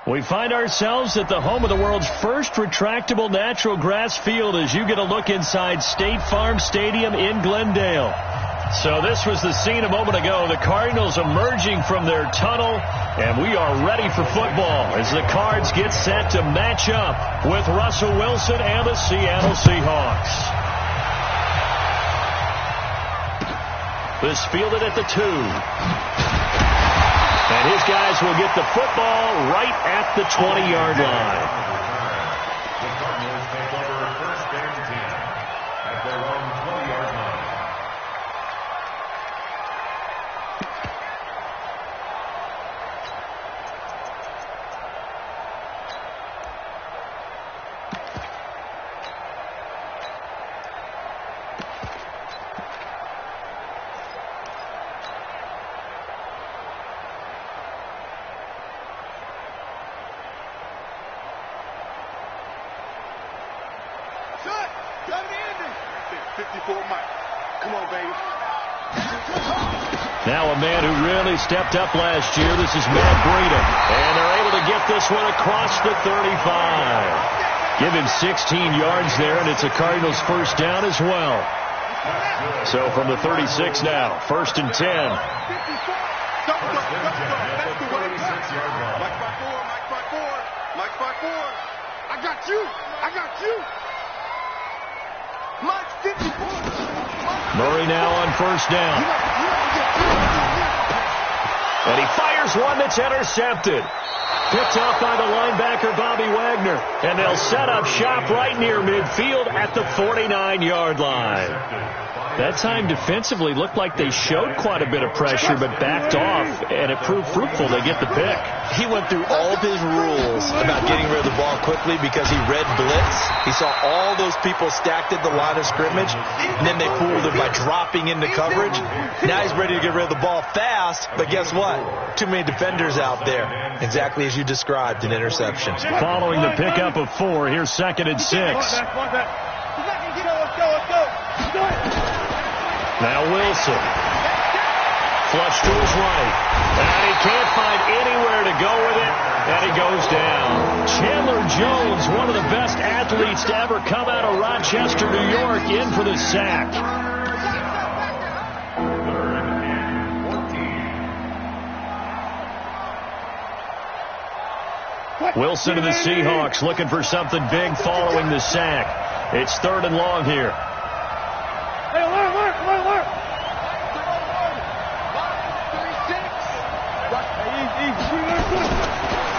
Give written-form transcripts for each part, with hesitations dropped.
We find ourselves at the home of the world's first retractable natural grass field as you get a look inside State Farm Stadium in Glendale. So this was the scene a moment ago. The Cardinals emerging from their tunnel, and we are ready for football as the Cards get set to match up with Russell Wilson and the Seattle Seahawks. This fielded at the 2. And his guys will get the football right at the 20-yard line. The Cardinals take over first and 10 at their own 20-yard line. Now a man who really stepped up last year. This is Matt Breida. And they're able to get this one across the 35. Give him 16 yards there, and it's a Cardinals first down as well. So from the 36 now, first and 10. I got you. Mike 54. Murray now on first down. And he fires one that's intercepted. Picked off by the linebacker, Bobby Wagner. And they'll set up shop right near midfield at the 49-yard line. That time defensively looked like they showed quite a bit of pressure but backed off, and it proved fruitful. They get the pick. He went through all of his rules about getting rid of the ball quickly because he read blitz. He saw all those people stacked at the line of scrimmage, and then they fooled him by dropping into coverage. Now he's ready to get rid of the ball fast, but guess what? Too many defenders out there. Exactly as you described, an interception. Following the pickup of 4, here's second and 6. Now Wilson. Flush to his right. And he can't find anywhere to go with it. And he goes down. Chandler Jones, one of the best athletes to ever come out of Rochester, New York, in for the sack. Wilson and the Seahawks looking for something big following the sack. It's third and long here.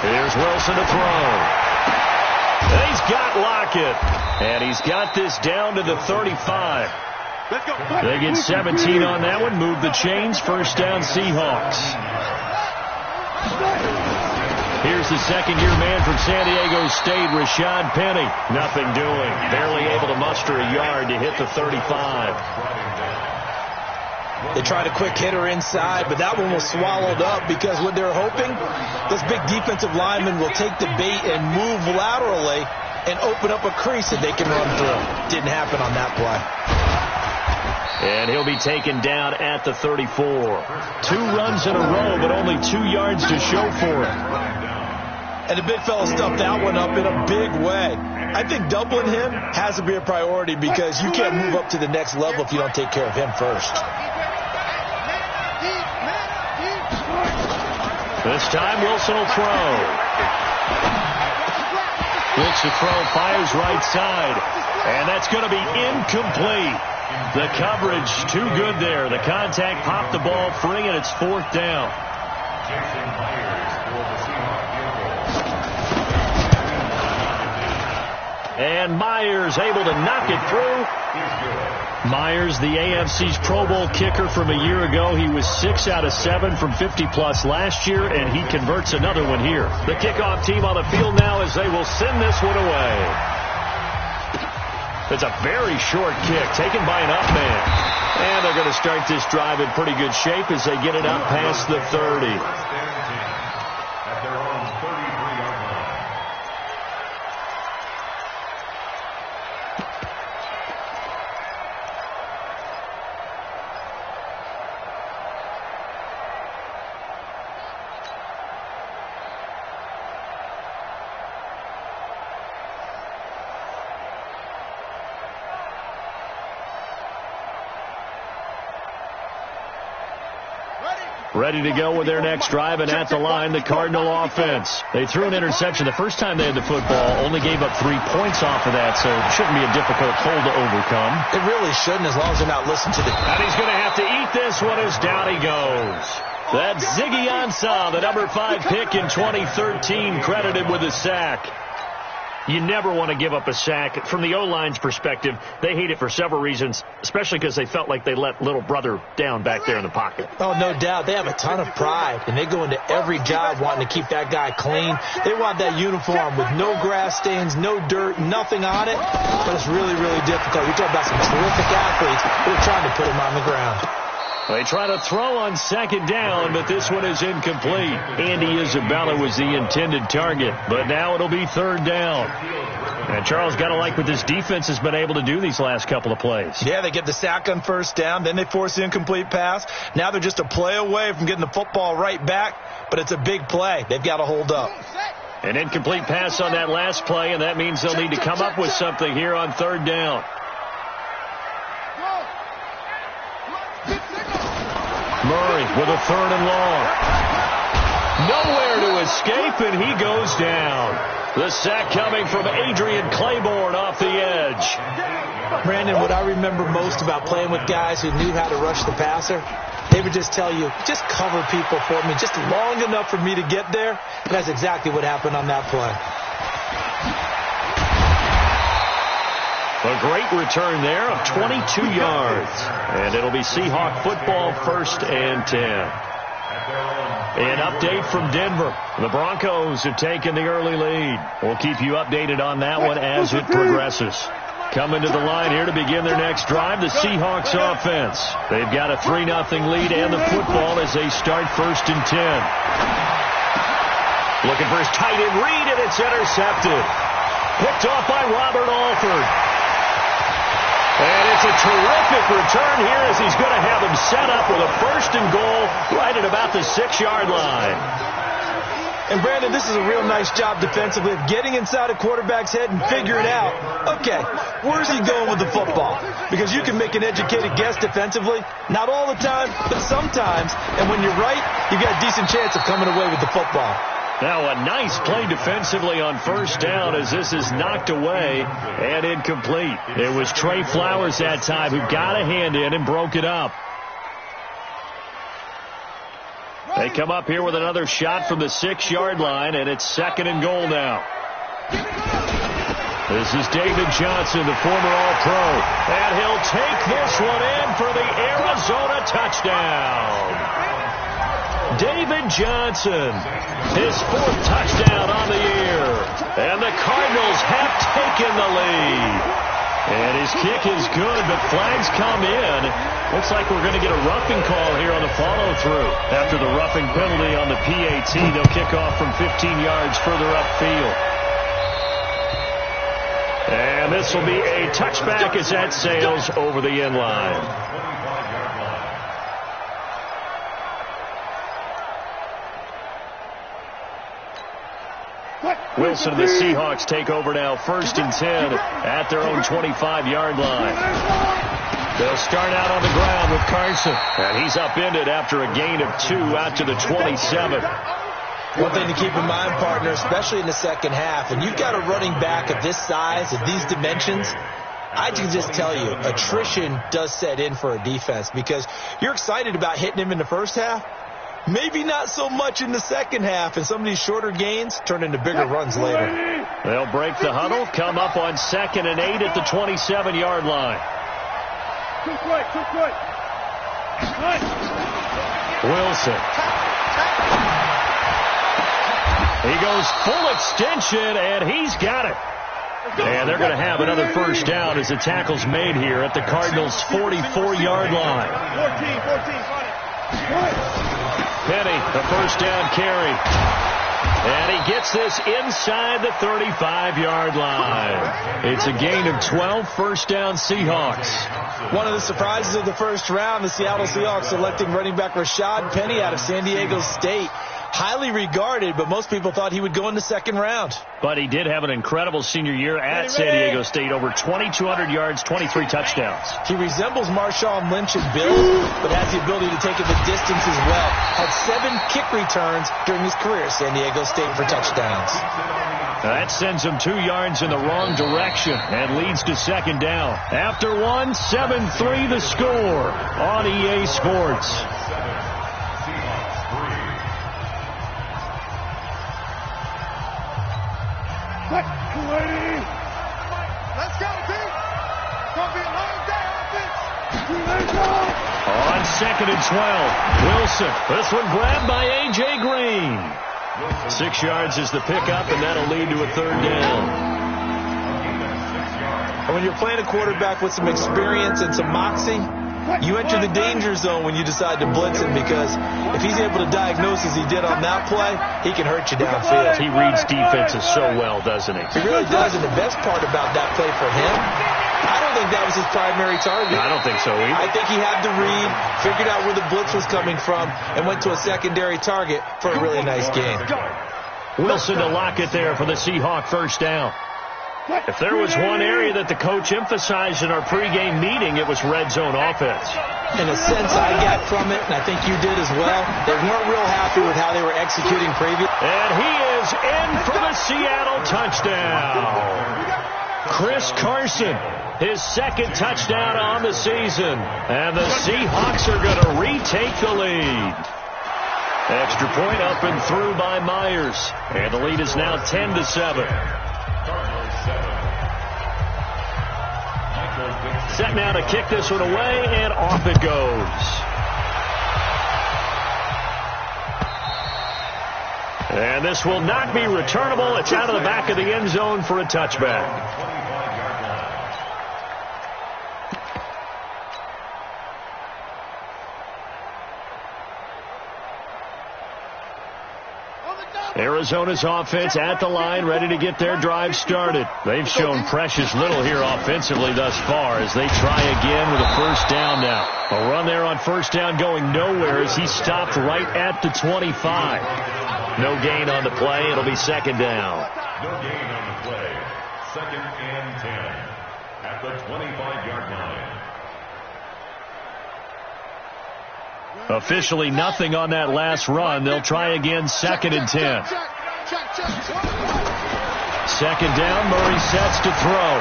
Here's Wilson to throw. And he's got Lockett. And he's got this down to the 35. They get 17 on that one. Move the chains. First down, Seahawks. Here's the second-year man from San Diego State, Rashad Penny. Nothing doing. Barely able to muster a yard to hit the 35. They tried a quick hitter inside, but that one was swallowed up because what they're hoping, this big defensive lineman will take the bait and move laterally and open up a crease that they can run through. Didn't happen on that play. And he'll be taken down at the 34. 2 runs in a row, but only 2 yards to show for it. And the big fella stuffed that one up in a big way. I think doubling him has to be a priority because you can't move up to the next level if you don't take care of him first. This time Wilson will throw. Looks to throw, fires right side. And that's going to be incomplete. The coverage too good there. The contact popped the ball free, and it's fourth down. Jason Myers for the And Myers able to knock it through. Myers, the AFC's Pro Bowl kicker from a year ago. He was 6 out of 7 from 50-plus last year, and he converts another one here. The kickoff team on the field now as they will send this one away. It's a very short kick taken by an up man. And they're going to start this drive in pretty good shape as they get it up past the 30. Ready to go with their next drive, and at the line, the Cardinal offense. They threw an interception the first time they had the football, only gave up 3 points off of that, so it shouldn't be a difficult hole to overcome. It really shouldn't, as long as they're not listening to the... And he's going to have to eat this one as down he goes. That's Ziggy Ansah, the number 5 pick in 2013, credited with a sack. You never want to give up a sack. From the O-line's perspective, they hate it for several reasons, especially because they felt like they let little brother down back there in the pocket. Oh, no doubt. They have a ton of pride, and they go into every job wanting to keep that guy clean. They want that uniform with no grass stains, no dirt, nothing on it, but it's really, really difficult. You're talking about some terrific athletes who are trying to put him on the ground. They try to throw on second down, but this one is incomplete. Andy Isabella was the intended target, but now it'll be third down. And Charles, got to like what this defense has been able to do these last couple of plays. Yeah, they get the sack on first down, then they force the incomplete pass. Now they're just a play away from getting the football right back, but it's a big play. They've got to hold up. An incomplete pass on that last play, and that means they'll need to come up with something here on third down. Murray with a third and long. Nowhere to escape, and he goes down. The sack coming from Adrian Claiborne off the edge. Brandon, what I remember most about playing with guys who knew how to rush the passer, they would just tell you, just cover people for me, just long enough for me to get there. And that's exactly what happened on that play. A great return there of 22 yards. And it'll be Seahawk football, 1st and 10. An update from Denver. The Broncos have taken the early lead. We'll keep you updated on that one as it progresses. Coming to the line here to begin their next drive, the Seahawks offense. They've got a 3-0 lead and the football as they start 1st and 10. Looking for his tight end read, and it's intercepted. Picked off by Robert Alford. And it's a terrific return here as he's going to have him set up with a 1st and goal right at about the 6-yard line. And, Brandon, this is a real nice job defensively of getting inside a quarterback's head and figuring out, okay, where's he going with the football? Because you can make an educated guess defensively, not all the time, but sometimes. And when you're right, you've got a decent chance of coming away with the football. Now a nice play defensively on 1st down as this is knocked away and incomplete. It was Trey Flowers that time who got a hand in and broke it up. They come up here with another shot from the 6-yard line, and it's 2nd and goal now. This is David Johnson, the former All-Pro, and he'll take this one in for the Arizona touchdown. David Johnson, his 4th touchdown on the year. And the Cardinals have taken the lead. And his kick is good, but flags come in. Looks like we're going to get a roughing call here on the follow-through. After the roughing penalty on the PAT, they'll kick off from 15 yards further upfield. And this will be a touchback as that sails over the end line. Wilson and the Seahawks take over now, 1st and 10 at their own 25-yard line. They'll start out on the ground with Carson, and he's upended after a gain of 2 out to the 27. One thing to keep in mind, partner, especially in the second half, and you've got a running back of this size, of these dimensions, I can just tell you, attrition does set in for a defense because you're excited about hitting him in the first half. Maybe not so much in the second half, and some of these shorter gains turn into bigger runs later. They'll break the huddle, come up on 2nd and 8 at the 27-yard line. Wilson. He goes full extension, and he's got it. And they're going to have another first down as the tackle's made here at the Cardinals' 44-yard line. 14. Penny, the first down carry. And he gets this inside the 35-yard line. It's a gain of 12, first down Seahawks. One of the surprises of the first round, the Seattle Seahawks selecting running back Rashad Penny out of San Diego State. Highly regarded, but most people thought he would go in the second round. But he did have an incredible senior year at San Diego State. Over 2,200 yards, 23 touchdowns. He resembles Marshawn Lynch in build, but has the ability to take it the distance as well. Had 7 kick returns during his career at San Diego State for touchdowns. That sends him 2 yards in the wrong direction and leads to second down. After one, 7-3 the score on EA Sports. Let's go, team. It's going to be a long day, offense. On 2nd and 12, Wilson. This one grabbed by A.J. Green. 6 yards is the pickup, and that'll lead to a third down. And when you're playing a quarterback with some experience and some moxie, you enter the danger zone when you decide to blitz him, because if he's able to diagnose as he did on that play, he can hurt you downfield. He reads defenses so well, doesn't he? He really does, and the best part about that play for him, I don't think that was his primary target. I don't think so either. I think he had to read, figured out where the blitz was coming from, and went to a secondary target for a really nice game. Wilson to lock it there for the Seahawk first down. If there was one area that the coach emphasized in our pregame meeting, it was red zone offense. In a sense, I got from it, and I think you did as well, they weren't real happy with how they were executing previous. And he is in for the Seattle touchdown. Chris Carson, his second touchdown on the season. And the Seahawks are going to retake the lead. Extra point up and through by Myers. And the lead is now 10-7. Set now to kick this one away, and off it goes. And this will not be returnable. It's out of the back of the end zone for a touchback. Arizona's offense at the line, ready to get their drive started. They've shown precious little here offensively thus far as they try again with a first down now. A run there on first down going nowhere as he stopped right at the 25. No gain on the play. It'll be second down. No gain on the play. 2nd and 10 at the 25-yard line. Officially nothing on that last run. They'll try again, 2nd and 10. Second down, Murray sets to throw.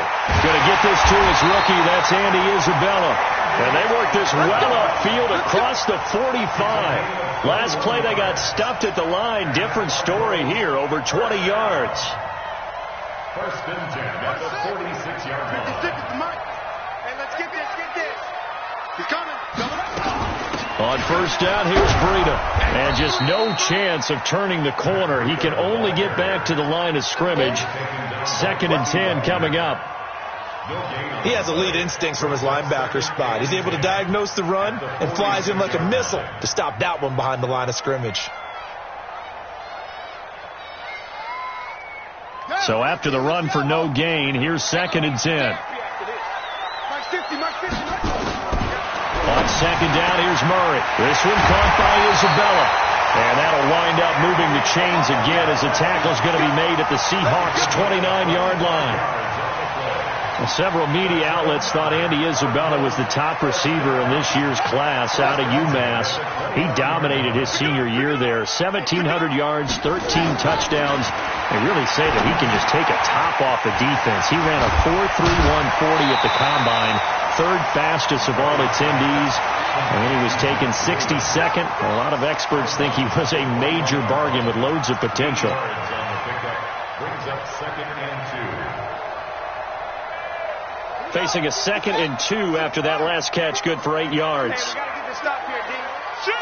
Going to get this to his rookie. That's Andy Isabella. And they work this well upfield across the 45. Last play they got stuffed at the line. Different story here, over 20 yards. 1st and 10 at the 46-yard line. Hey, let's get this. He's coming. On first down, here's Breida. And just no chance of turning the corner. He can only get back to the line of scrimmage. 2nd and 10 coming up. He has elite instincts from his linebacker spot. He's able to diagnose the run and flies in like a missile to stop that one behind the line of scrimmage. So after the run for no gain, here's 2nd and 10. On second down, here's Murray. This one caught by Isabella. And that'll wind up moving the chains again as the tackle's going to be made at the Seahawks' 29-yard line. Several media outlets thought Andy Isabella was the top receiver in this year's class out of UMass. He dominated his senior year there. 1,700 yards, 13 touchdowns. They really say that he can just take a top off the defense. He ran a 4.31 40 at the combine, third fastest of all attendees. And he was taken 62nd. A lot of experts think he was a major bargain with loads of potential. Brings up 2nd and 2. Facing a 2nd and 2 after that last catch, good for 8 yards. Hey, we gotta get this stop here, D. Shoot!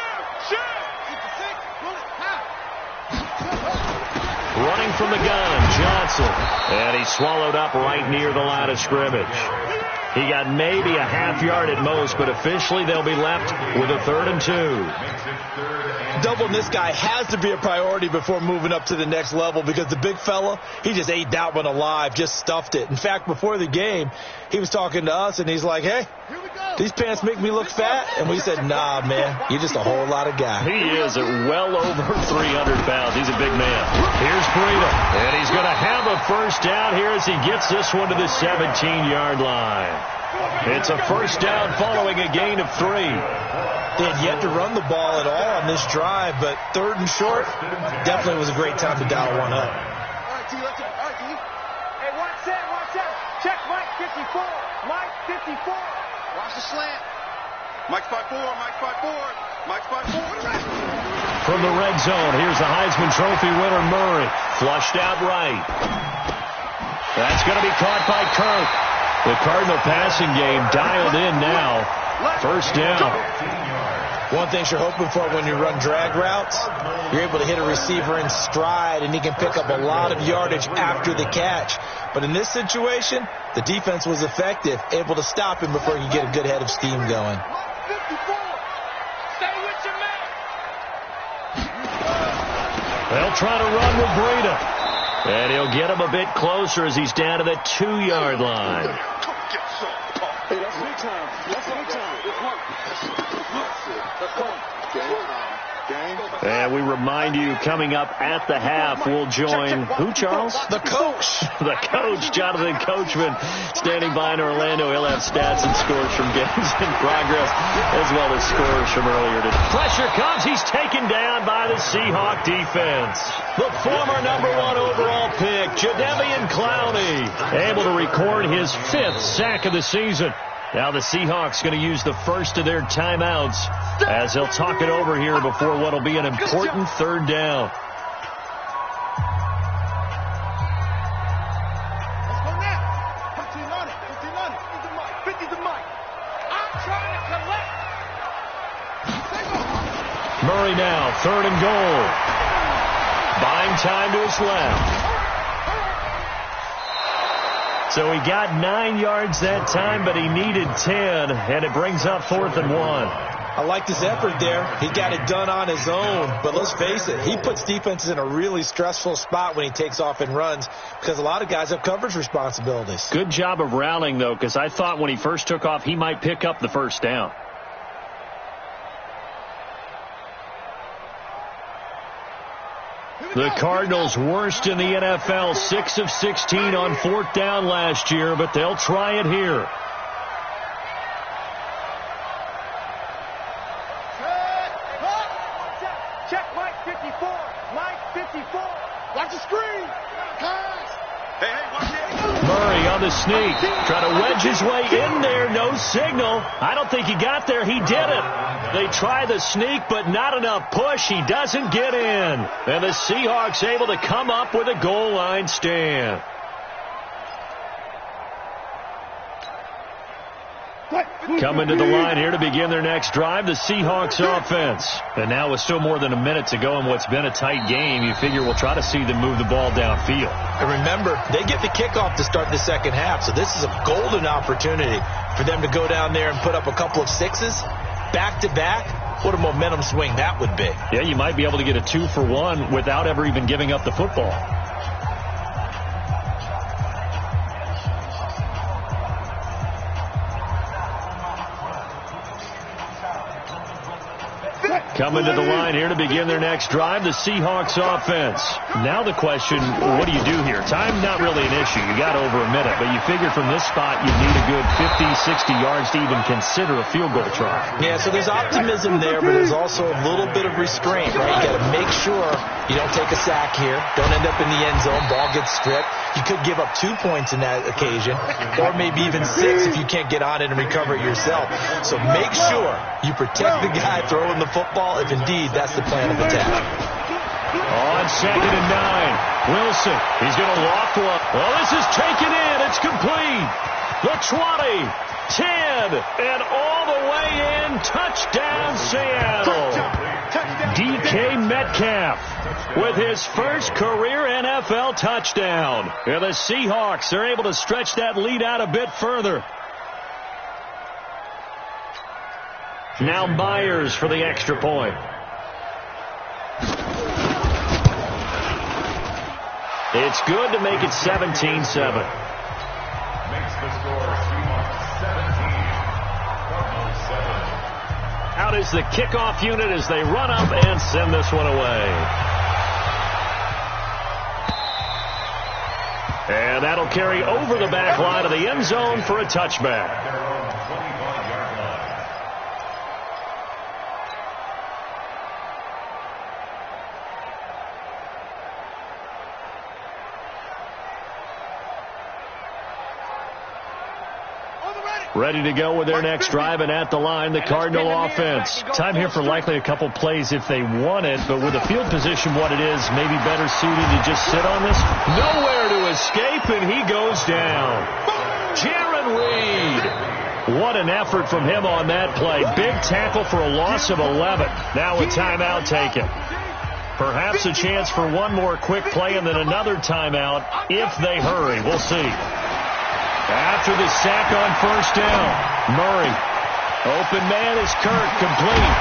Running from the gun, Johnson. And he swallowed up right near the line of scrimmage. He got maybe a half yard at most, but officially they'll be left with a 3rd and 2. Doubling this guy has to be a priority before moving up to the next level, because the big fella, he just ate that one alive, just stuffed it. In fact, before the game, he was talking to us, and he's like, hey, these pants make me look fat? And we said, nah, man, you're just a whole lot of guy. He is at well over 300 pounds. He's a big man. Here's Breida, and he's going to have a first down here as he gets this one to the 17-yard line. It's a first down following a gain of 3. They had yet to run the ball at all on this drive, but 3rd and short definitely was a great time to dial one up. All right, T, let's go. All right, T. Hey, watch that. Check Mike 54. Mike 54. Watch the slant. Mike spot 4. From the red zone, here's the Heisman Trophy winner, Murray. Flushed out right. That's going to be caught by Kirk. The Cardinal passing game dialed in now. First down. One thing you're hoping for when you run drag routes, you're able to hit a receiver in stride, and he can pick up a lot of yardage after the catch. But in this situation, the defense was effective, able to stop him before you get a good head of steam going. They'll try to run with Breida. And he'll get him a bit closer as he's down to the 2-yard line. Hey, that's big time. And we remind you, coming up at the half, we'll join who, Charles? The coach. The coach, Jonathan Coachman, standing by in Orlando. He'll have stats and scores from games in progress, as well as scores from earlier today. Pressure comes. He's taken down by the Seahawk defense. The former number 1 overall pick, Jadeveon Clowney, able to record his 5th sack of the season. Now the Seahawks going to use the first of their timeouts as they'll talk it over here before what will be an important 3rd down. Let's go now. 15 on it. 50 to Mike. I'm trying to collect. Murray now, 3rd and goal. Buying time to his left. So he got 9 yards that time, but he needed 10, and it brings up 4th and 1. I liked his effort there. He got it done on his own. But let's face it, he puts defenses in a really stressful spot when he takes off and runs, because a lot of guys have coverage responsibilities. Good job of rallying, though, because I thought when he first took off, he might pick up the first down. The Cardinals worst in the NFL, 6 of 16 on 4th down last year, but they'll try it here. Check Mike 54. Watch the screen. Pass. Hey, watch it. Murray on the sneak, trying to wedge his way in there, no signal. I don't think he got there. He did it. They try the sneak, but not enough push. He doesn't get in. And the Seahawks able to come up with a goal line stand. Coming to the line here to begin their next drive, the Seahawks offense. And now with still more than a minute to go in what's been a tight game, you figure we'll try to see them move the ball downfield. And remember, they get the kickoff to start the second half, so this is a golden opportunity for them to go down there and put up a couple of 6s back-to-back. What a momentum swing that would be. Yeah, you might be able to get a 2-for-1 without ever even giving up the football. Coming to the line here to begin their next drive, the Seahawks offense. Now the question, what do you do here? Time not really an issue. You got over a minute, but you figured from this spot you need a good 50, 60 yards to even consider a field goal try. Yeah, so there's optimism there, but there's also a little bit of restraint, right? You got to make sure you don't take a sack here. Don't end up in the end zone. Ball gets stripped. You could give up 2 points in that occasion, or maybe even 6 if you can't get on it and recover it yourself. So make sure you protect the guy throwing the football, if indeed that's the plan of attack. On 2nd and 9, Wilson, he's going to loft one. Well, this is taken in. It's complete. The 20, 10, and all the way in. Touchdown, Seattle. DK Metcalf with his first career NFL touchdown. And the Seahawks are able to stretch that lead out a bit further. Now Myers for the extra point. It's good to make it 17-7. Makes the score Seahawks 17, Cardinals 7. Out is the kickoff unit as they run up and send this one away. And that'll carry over the back line of the end zone for a touchback. Ready to go with their next drive, and at the line, the Cardinal offense. Time here for likely a couple plays if they want it, but with the field position what it is, maybe better suited to just sit on this. Nowhere to escape, and he goes down. Jaron Reed. What an effort from him on that play. Big tackle for a loss of 11. Now a timeout taken. Perhaps a chance for one more quick play and then another timeout if they hurry. We'll see. After the sack on first down, Murray. Open man is Kirk, complete.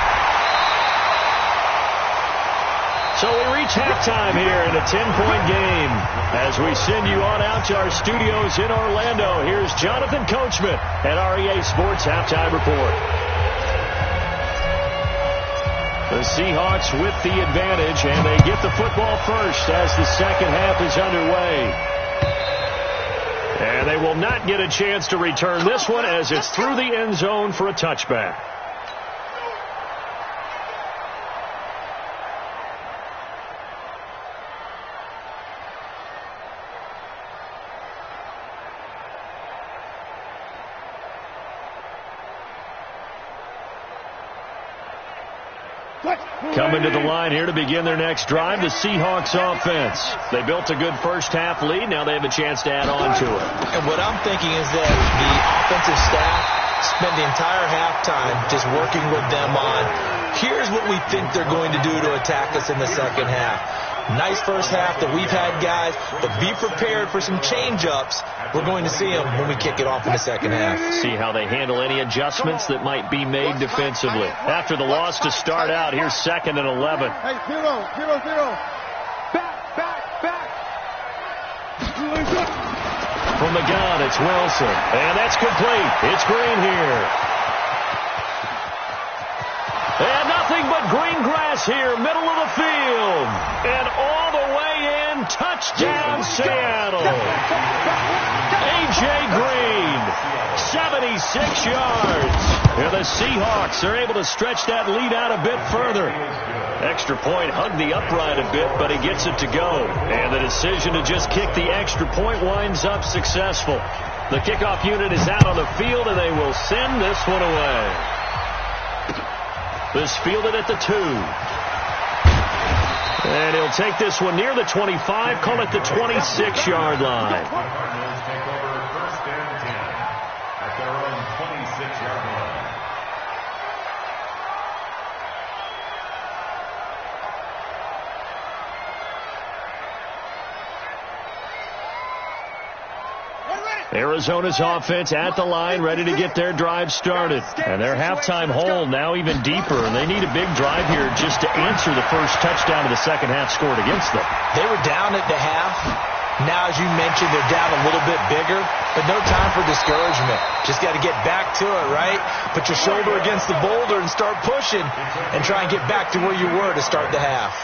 So we reach halftime here in a 10-point game. As we send you on out to our studios in Orlando, here's Jonathan Coachman at REA Sports Halftime Report. The Seahawks with the advantage, and they get the football first as the second half is underway. And they will not get a chance to return this one as it's through the end zone for a touchback. Coming to the line here to begin their next drive, the Seahawks offense. They built a good first half lead. Now they have a chance to add on to it. And what I'm thinking is that the offensive staff spent the entire halftime just working with them on, here's what we think they're going to do to attack us in the second half. Nice first half that we've had, guys, but be prepared for some change-ups. We're going to see them when we kick it off in the second half. See how they handle any adjustments that might be made defensively. After the loss to start out, here's 2nd and 11. Hey, 0. Back. From the gun, it's Wilson. And that's complete. It's Green here. And nothing but green grass here, middle of the field. And all the way in, touchdown Seattle. A.J. Green, 76 yards. And the Seahawks are able to stretch that lead out a bit further. Extra point hugged the upright a bit, but he gets it to go. And the decision to just kick the extra point winds up successful. The kickoff unit is out on the field, and they will send this one away. This fielded at the 2. And he'll take this one near the 25, call it the 26-yard line. Cardinals take over 1st and 10 at their own 26-yard line. Arizona's offense at the line, ready to get their drive started. And their halftime hole now even deeper, and they need a big drive here just to answer the first touchdown of the second half scored against them. They were down at the half. Now, as you mentioned, they're down a little bit bigger, but no time for discouragement. Just got to get back to it, right? Put your shoulder against the boulder and start pushing and try and get back to where you were to start the half.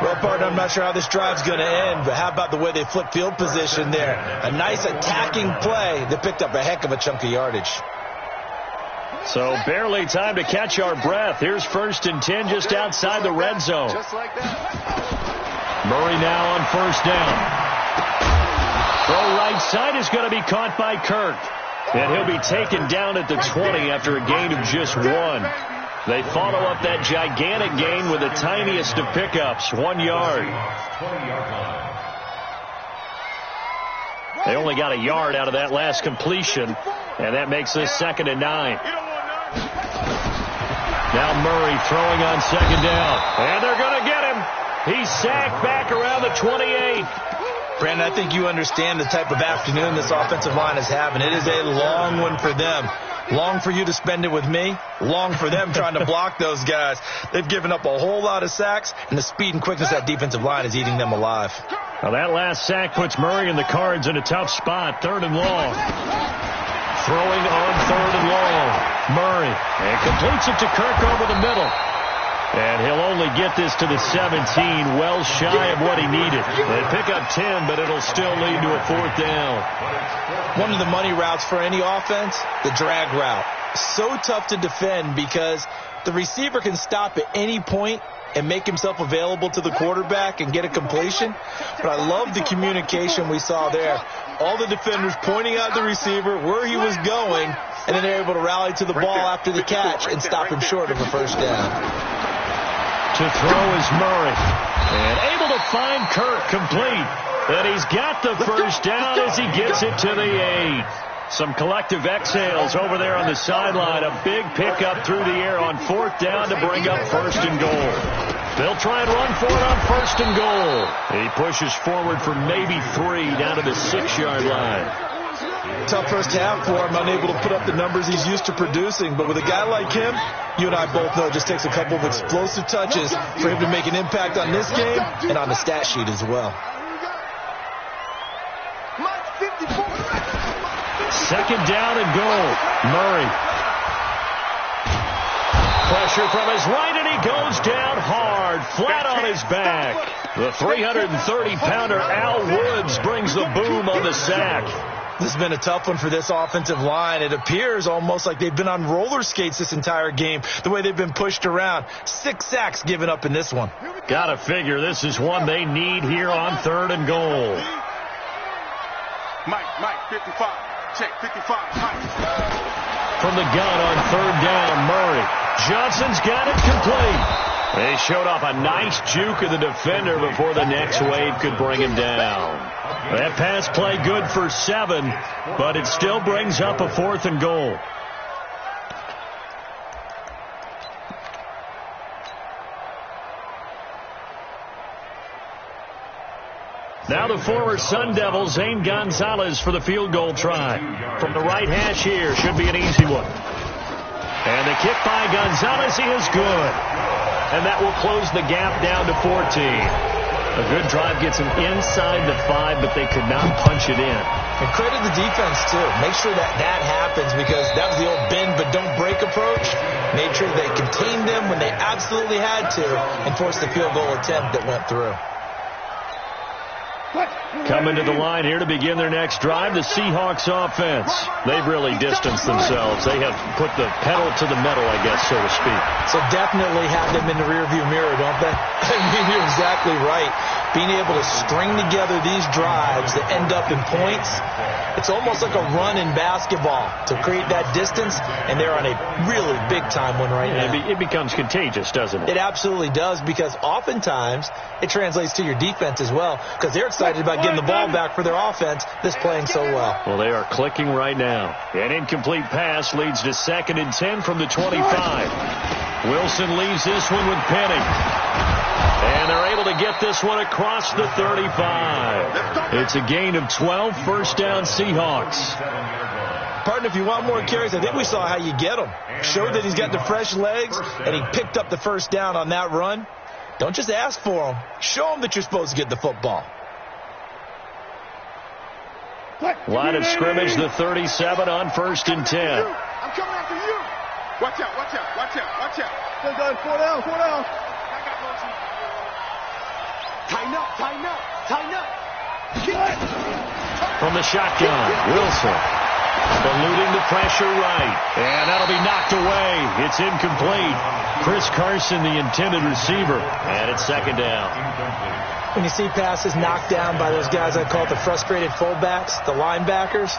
Well, partner, I'm not sure how this drive's going to end, but how about the way they flip field position there? A nice attacking play that picked up a heck of a chunk of yardage. So barely time to catch our breath. Here's 1st and 10 just outside the red zone. Just like that. Murray now on 1st down. Throw right side is going to be caught by Kirk. And he'll be taken down at the 20 after a gain of just 1. They follow up that gigantic gain with the tiniest of pickups, 1 yard. They only got a yard out of that last completion, and that makes this 2nd and 9. Now Murray throwing on 2nd down, and they're going to get him. He's sacked back around the 28. Brandon, I think you understand the type of afternoon this offensive line is having. It is a long one for them. Long for you to spend it with me. Long for them trying to block those guys. They've given up a whole lot of sacks, and the speed and quickness of that defensive line is eating them alive. Now that last sack puts Murray and the Cards in a tough spot. 3rd and long. Throwing on 3rd and long. Murray. And completes it to Kirk over the middle. And he'll only get this to the 17, well shy of what he needed. They pick up 10, but it'll still lead to a 4th down. One of the money routes for any offense, the drag route. So tough to defend because the receiver can stop at any point and make himself available to the quarterback and get a completion. But I love the communication we saw there. All the defenders pointing out the receiver, where he was going, and then they're able to rally to the ball after the catch and stop him short of a 1st down. To throw is Murray. And able to find Kirk complete. And he's got the 1st down as he gets it to the 8. Some collective exhales over there on the sideline. A big pickup through the air on 4th down to bring up 1st and goal. They'll try and run for it on 1st and goal. He pushes forward for maybe 3 down to the 6-yard line. Tough first half for him, unable to put up the numbers he's used to producing. But with a guy like him, you and I both know it just takes a couple of explosive touches for him to make an impact on this game and on the stat sheet as well. 2nd down and goal. Murray. Pressure from his right, and he goes down hard, flat on his back. The 330-pounder Al Woods brings the boom on the sack. This has been a tough one for this offensive line. It appears almost like they've been on roller skates this entire game, the way they've been pushed around. 6 sacks given up in this one. Gotta figure this is one they need here on 3rd and goal. Mike, 55. Check, 55. Mike. From the gun on 3rd down, Murray. Johnson's got it complete. They showed off a nice juke of the defender before the next wave could bring him down. That pass play good for 7, but it still brings up a 4th and goal. Now the former Sun Devil, Zane Gonzalez, for the field goal try. From the right hash here, should be an easy one. And the kick by Gonzalez is good. And that will close the gap down to 14. A good drive gets them inside the 5, but they could not punch it in. And credit the defense, too. Make sure that happens, because that was the old bend but don't break approach. Made sure they contained them when they absolutely had to and forced the field goal attempt that went through. Coming to the line here to begin their next drive, the Seahawks offense. They've really distanced themselves. They have put the pedal to the metal, I guess, so to speak. So definitely have them in the rearview mirror, don't they? I mean, you're exactly right. Being able to string together these drives that end up in points, it's almost like a run in basketball to create that distance, and they're on a really big-time one right now. It becomes contagious, doesn't it? It absolutely does, because oftentimes it translates to your defense as well, because they're excited about getting the ball back for their offense that's playing so well. Well, they are clicking right now. An incomplete pass leads to 2nd and 10 from the 25. Wilson leaves this one with Penning. And they're able to get this one across the 35. It's a gain of 12, 1st down Seahawks. Partner, if you want more carries, I think we saw how you get him. Showed that he's got the fresh legs, and he picked up the 1st down on that run. Don't just ask for him. Show him that you're supposed to get the football. Line of scrimmage, the 37 on 1st and 10. I'm coming after you. Watch out, watch out, watch out, watch out. Four down, four down. Tighten up, tighten up, tighten up. From the shotgun, Wilson. Eluding the pressure right. And that'll be knocked away. It's incomplete. Chris Carson, the intended receiver. And it's 2nd down. When you see passes knocked down by those guys I call the frustrated fullbacks, the linebackers,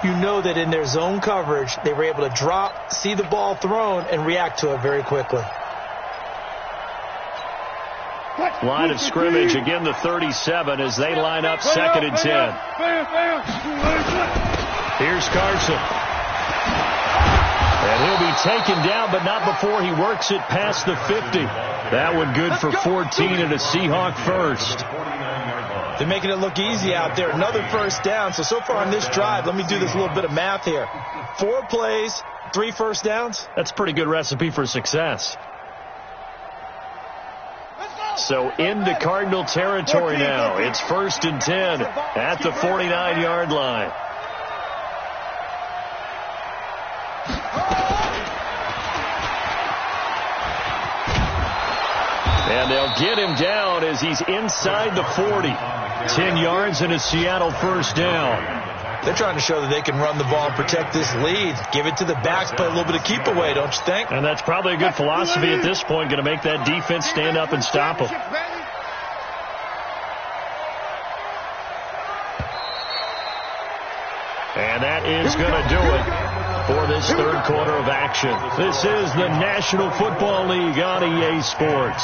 you know that in their zone coverage, they were able to drop, see the ball thrown, and react to it very quickly. Line of scrimmage, again the 37 as they line up 2nd and 10. Here's Carson. And he'll be taken down, but not before he works it past the 50. That one good for 14 and a Seahawk first. They're making it look easy out there. Another 1st down. So far on this drive, let me do this little bit of math here. 4 plays, 3 1st downs. That's a pretty good recipe for success. So into Cardinal territory now. It's 1st and 10 at the 49-yard line. And they'll get him down as he's inside the 40. 10 yards and a Seattle 1st down. They're trying to show that they can run the ball and protect this lead. Give it to the backs, play a little bit of keep away, don't you think? And that's probably a good philosophy at this point, going to make that defense stand up and stop them. And that is going to do it for this 3rd quarter of action. This is the National Football League on EA Sports.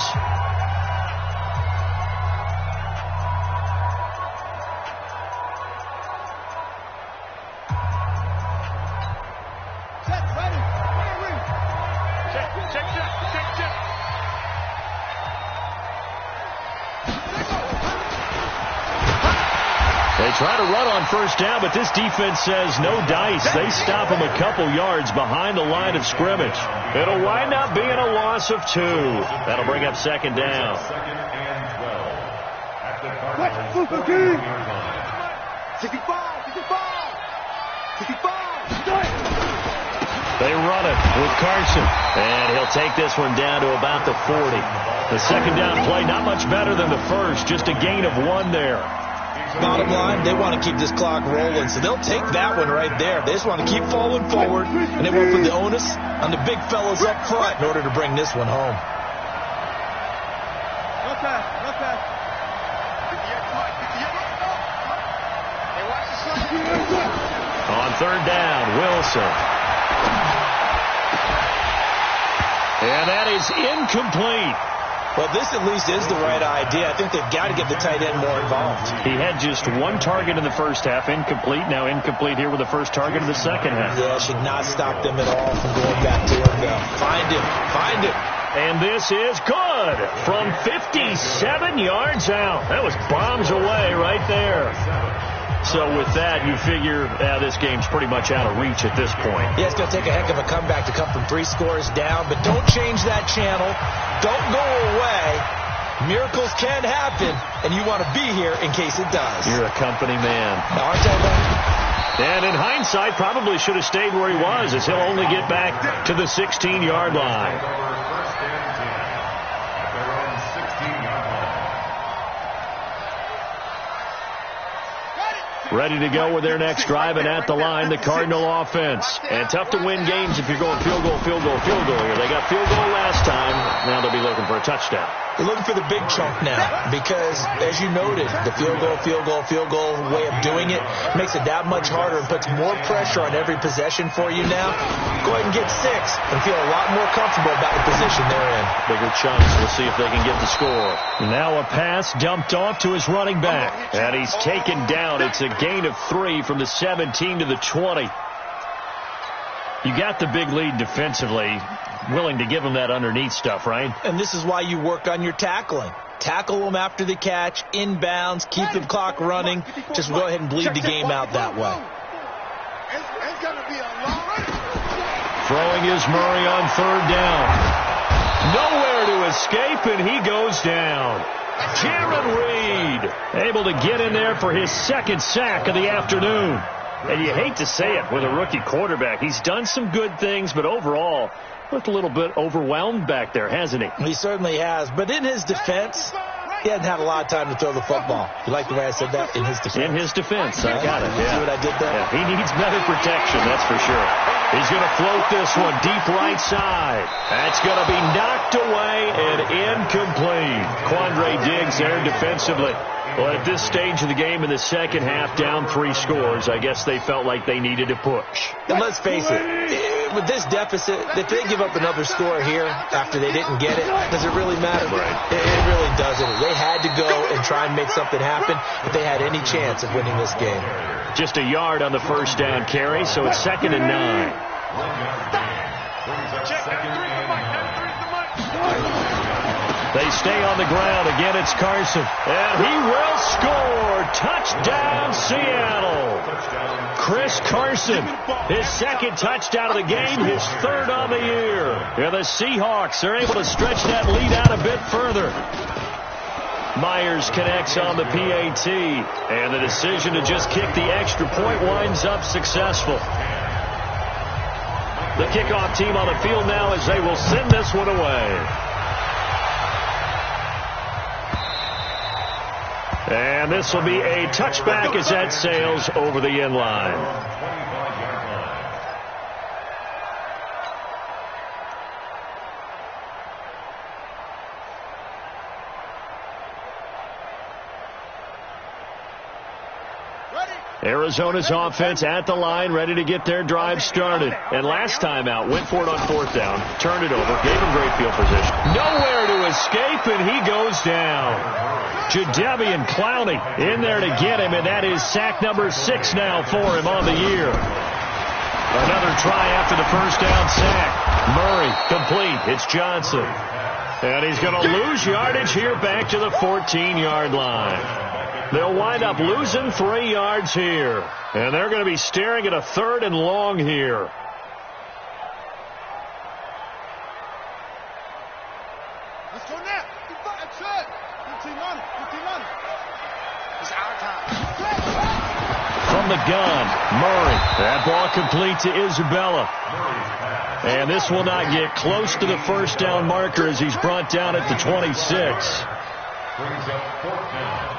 They try to run on 1st down, but this defense says no dice. They stop them a couple yards behind the line of scrimmage. It'll wind up being a loss of 2. That'll bring up 2nd down. 2nd and 12 at the Cardinals. 65, 65. They run it with Carson, and he'll take this one down to about the 40. The 2nd down play, not much better than the first, just a gain of 1 there. Bottom line, they want to keep this clock rolling, so they'll take that one right there. They just want to keep falling forward, and they won't put the onus on the big fellas up front in order to bring this one home. Okay. On 3rd down, Wilson. And that is incomplete. Well, this at least is the right idea. I think they've got to get the tight end more involved. He had just 1 target in the first half, incomplete. Now incomplete here with the first target of the second half. Yeah, should not stop them at all from going back to him, though. Find him. And this is good from 57 yards out. That was bombs away right there. So with that, you figure this game's pretty much out of reach at this point. Yeah, it's going to take a heck of a comeback to come from 3 scores down, but don't change that channel. Don't go away. Miracles can happen, and you want to be here in case it does. You're a company man. Aren't I, buddy? And in hindsight, probably should have stayed where he was, as he'll only get back to the 16-yard line. Ready to go with their next drive, and at the line, the Cardinal offense. And tough to win games if you're going field goal here. They got field goal last time. Now they'll be looking for a touchdown. They're looking for the big chunk now because, as you noted, the field goal way of doing it makes it that much harder and puts more pressure on every possession for you now. Go ahead and get 6 and feel a lot more comfortable about the position they're in. Bigger chunks. We'll see if they can get the score. Now a pass dumped off to his running back. And he's taken down. It's a gain of 3 from the 17 to the 20. You got the big lead defensively. Willing to give him that underneath stuff, right? And this is why you work on your tackling. Tackle them after the catch, inbounds, keep the clock running. Just go ahead and bleed the game out that way. Throwing is Murray on 3rd down. Nowhere to escape, and he goes down. Jaron Reed. able to get in there for his second sack of the afternoon. And you hate to say it with a rookie quarterback. He's done some good things, but overall, looked a little bit overwhelmed back there, hasn't he? He certainly has. But in his defense, he hasn't had a lot of time to throw the football. You like the way I said that? In his defense. In his defense. I got it. Yeah. See what I did there? Yeah, he needs better protection, that's for sure. He's going to float this one deep right side. That's going to be knocked away and incomplete. Quandre Diggs there defensively. Well, at this stage of the game in the second half, down 3 scores, I guess they felt like they needed to push. And let's face it, with this deficit, if they give up another score here after they didn't get it, does it really matter? Right. It really doesn't. They had to go and try and make something happen if they had any chance of winning this game. Just a yard on the first down carry, so it's 2nd and 9. They stay on the ground. Again, it's Carson. And he will score. Touchdown, Seattle. Chris Carson, his second touchdown of the game, his 3rd on the year. And the Seahawks are able to stretch that lead out a bit further. Myers connects on the PAT. And the decision to just kick the extra point winds up successful. The kickoff team on the field now as they will send this one away. And this will be a touchback as that sails over the end line. Arizona's offense at the line, ready to get their drive started. And last time out, went for it on 4th down, turned it over, gave him great field position. Nowhere to escape, and he goes down. Jadeveon Clowney in there to get him, and that is sack number 6 now for him on the year. Another try after the first down sack. Murray complete. It's Johnson. And he's going to lose yardage here back to the 14-yard line. They'll wind up losing 3 yards here. And they're going to be staring at a 3rd and long here. Let's go now. That's it. 15 on. It's our time. From the gun, Murray. That ball complete to Isabella. And this will not get close to the first down marker as he's brought down at the 26. Brings up 4th down.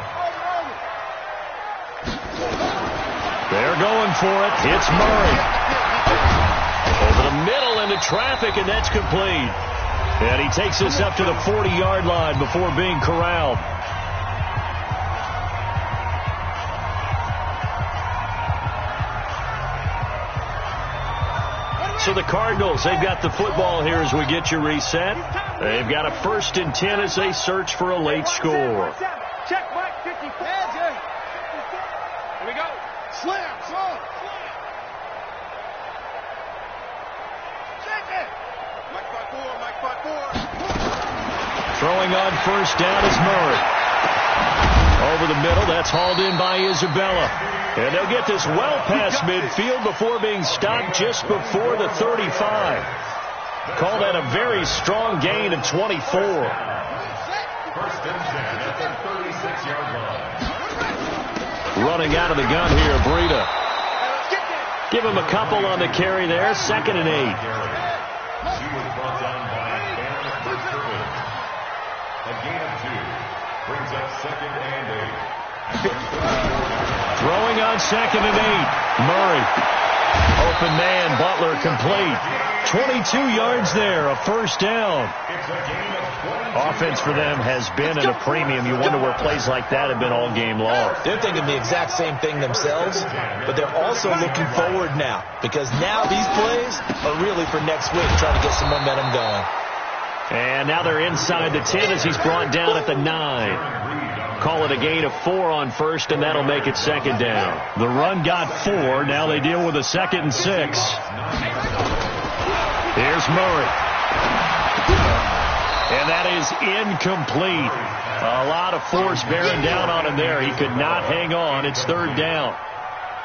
They're going for it. It's Murray. Over the middle into traffic, and that's complete. And he takes this up to the 40-yard line before being corralled. So the Cardinals, they've got the football here as we get you reset. They've got a 1st and 10 as they search for a late score. Check Mike 54. Here we go. Slam, son. Check it. Mike 5-4. Throwing on first down is Murray. Over the middle, that's hauled in by Isabella. And they'll get this well past midfield before being stopped just before the 35. Call that a very strong gain of 24. 1st and 10 at the 36-yard line. Running out of the gun here, Breida. Give him a couple on the carry there. 2nd and 8. She was brought down by Cam Fitzgerald. A gain of 2. Brings up 2nd and 8. Throwing on 2nd and 8. Murray. Open man, Butler complete. 22 yards there, a first down. It's a gain of 22. Offense for them has been at a premium. You wonder where plays like that have been all game long. They're thinking the exact same thing themselves, but they're also looking forward now because now these plays are really for next week, trying to get some momentum going. And now they're inside the 10 as he's brought down at the 9. Call it a gain of 4 on first, and that'll make it 2nd down. The run got 4. Now they deal with a 2nd and 6. Here's Murray. And that is incomplete. A lot of force bearing down on him there. He could not hang on. It's 3rd down.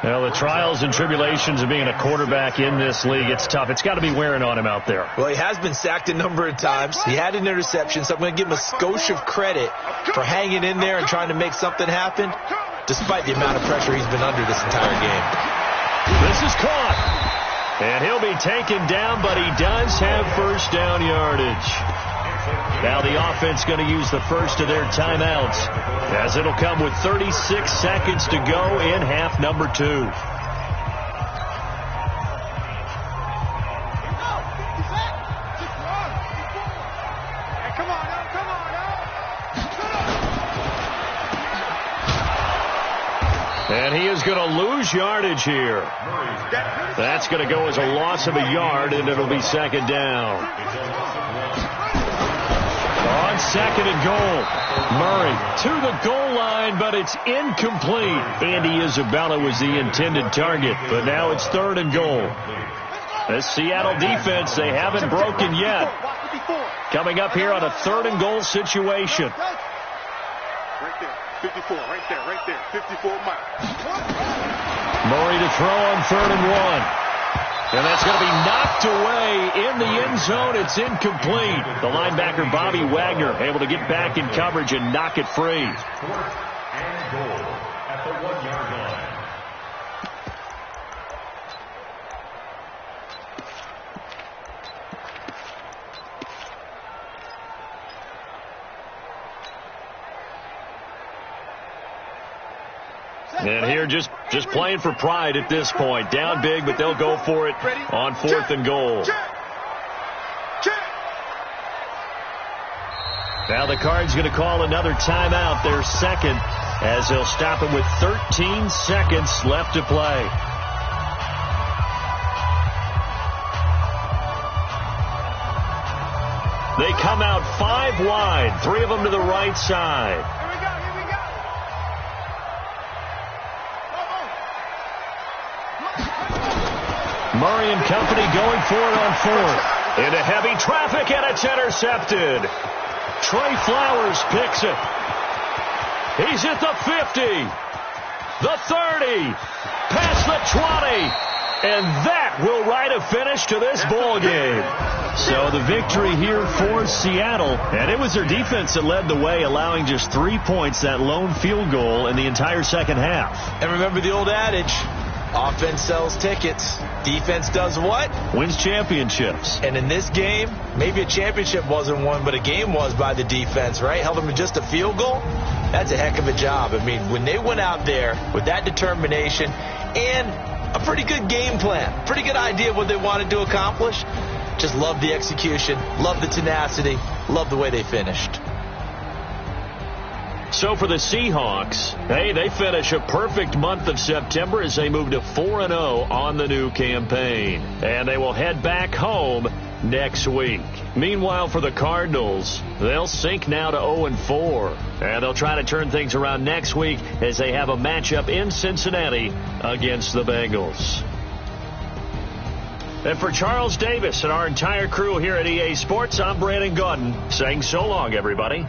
Well, the trials and tribulations of being a quarterback in this league, it's tough. It's got to be wearing on him out there. Well, he has been sacked a number of times. He had an interception, so I'm going to give him a skosh of credit for hanging in there and trying to make something happen, despite the amount of pressure he's been under this entire game. This is caught. And he'll be taken down, but he does have first down yardage. Now the offense going to use the first of their timeouts, as it'll come with 36 seconds to go in half number 2. And he is going to lose yardage here. That's going to go as a loss of a yard, and it'll be second down. On second and goal, Murray to the goal line, but it's incomplete. Andy Isabella was the intended target, but now it's third and goal. The Seattle defense, they haven't broken yet. Coming up here on a third and goal situation. Right there, 54, right there, 54 miles. Murray to throw on third and 1. And that's going to be knocked away in the end zone. It's incomplete. The linebacker, Bobby Wagner, able to get back in coverage and knock it free. Fourth and goal at the 1-yard line. And here just playing for pride at this point. Down big, but they'll go for it on fourth and goal. Now the Cards going to call another timeout, their second, as they'll stop it with 13 seconds left to play. They come out 5 wide, 3 of them to the right side. Murray and company going for it on fourth. Into heavy traffic, and it's intercepted. Trey Flowers picks it. He's at the 50, the 30, past the 20, and that will write a finish to this ball game. So the victory here for Seattle, and it was their defense that led the way, allowing just 3 points, that lone field goal in the entire second half. And remember the old adage, offense sells tickets. Defense does what? Wins championships. And in this game, maybe a championship wasn't won, but a game was by the defense, right? Held them to just a field goal. That's a heck of a job. I mean, when they went out there with that determination and a pretty good game plan, pretty good idea of what they wanted to accomplish, just love the execution, love the tenacity, love the way they finished. So for the Seahawks, hey, they finish a perfect month of September as they move to 4-0 on the new campaign. And they will head back home next week. Meanwhile, for the Cardinals, they'll sink now to 0-4. And they'll try to turn things around next week as they have a matchup in Cincinnati against the Bengals. And for Charles Davis and our entire crew here at EA Sports, I'm Brandon Gaudin saying so long, everybody.